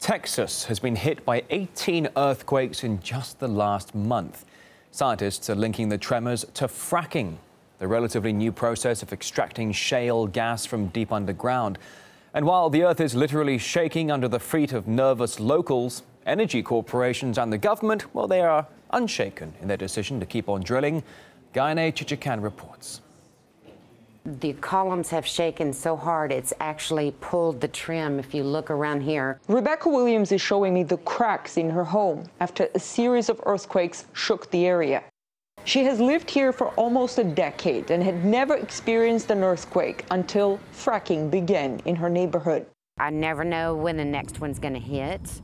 Texas has been hit by 18 earthquakes in just the last month. Scientists are linking the tremors to fracking, the relatively new process of extracting shale gas from deep underground. And while the earth is literally shaking under the feet of nervous locals, energy corporations and the government, well, they are unshaken in their decision to keep on drilling. Gayane Chichakyan reports. The columns have shaken so hard it's actually pulled the trim if you look around here. Rebecca Williams is showing me the cracks in her home after a series of earthquakes shook the area. She has lived here for almost a decade and had never experienced an earthquake until fracking began in her neighborhood. I never know when the next one's going to hit.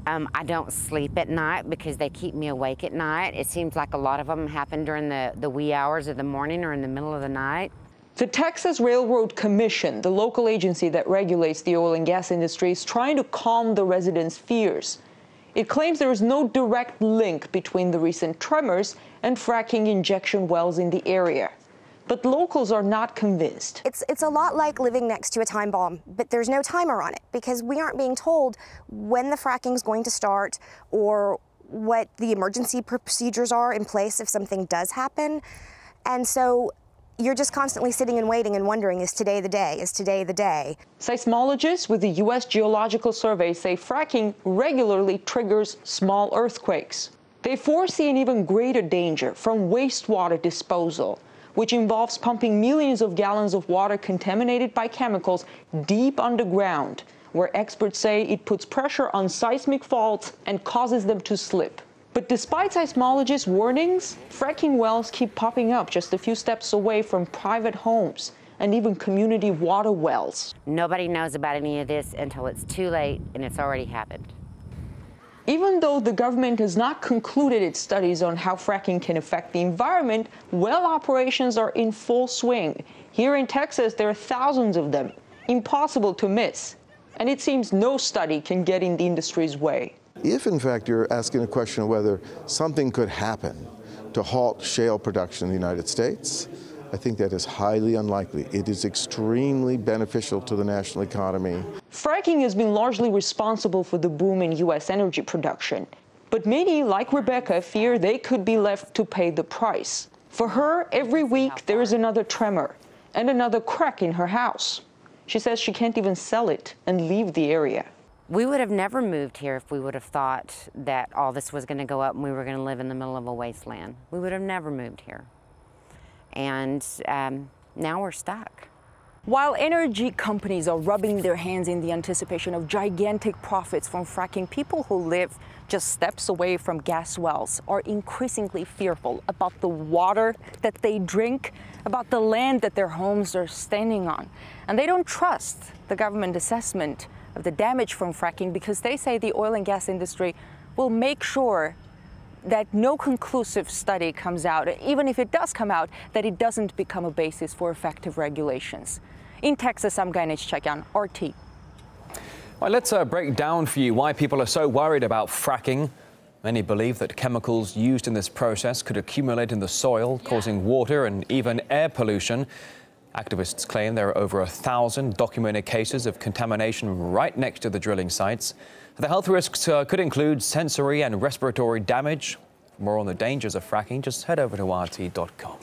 I don't sleep at night because they keep me awake at night. It seems like a lot of them happen during the wee hours of the morning or in the middle of the night. The Texas Railroad Commission, the local agency that regulates the oil and gas industry, is trying to calm the residents' fears. It claims there is no direct link between the recent tremors and fracking injection wells in the area. But locals are not convinced. It's a lot like living next to a time bomb, but there's no timer on it because we aren't being told when the fracking is going to start or what the emergency procedures are in place if something does happen. And so you're just constantly sitting and waiting and wondering, is today the day? Is today the day? Seismologists with the U.S. Geological Survey say fracking regularly triggers small earthquakes. They foresee an even greater danger from wastewater disposal, which involves pumping millions of gallons of water contaminated by chemicals deep underground, where experts say it puts pressure on seismic faults and causes them to slip. But despite seismologists' warnings, fracking wells keep popping up just a few steps away from private homes and even community water wells. Nobody knows about any of this until it's too late and it's already happened. Even though the government has not concluded its studies on how fracking can affect the environment, well operations are in full swing. Here in Texas, there are thousands of them, impossible to miss. And it seems no study can get in the industry's way. If, in fact, you're asking a question of whether something could happen to halt shale production in the United States, I think that is highly unlikely. It is extremely beneficial to the national economy. Fracking has been largely responsible for the boom in U.S. energy production. But many, like Rebecca, fear they could be left to pay the price. For her, every week there is another tremor and another crack in her house. She says she can't even sell it and leave the area. We would have never moved here if we would have thought that all this was going to go up and we were going to live in the middle of a wasteland. We would have never moved here. And now we're stuck. While energy companies are rubbing their hands in the anticipation of gigantic profits from fracking, people who live just steps away from gas wells are increasingly fearful about the water that they drink, about the land that their homes are standing on. And they don't trust the government assessment of the damage from fracking because they say the oil and gas industry will make sure that no conclusive study comes out, even if it does come out, that it doesn't become a basis for effective regulations. In Texas, I'm Gayane Chichakyan, RT. Well, let's break down for you why people are so worried about fracking. Many believe that chemicals used in this process could accumulate in the soil, causing water and even air pollution. Activists claim there are over 1,000 documented cases of contamination right next to the drilling sites. The health risks could include sensory and respiratory damage. For more on the dangers of fracking, just head over to RT.com.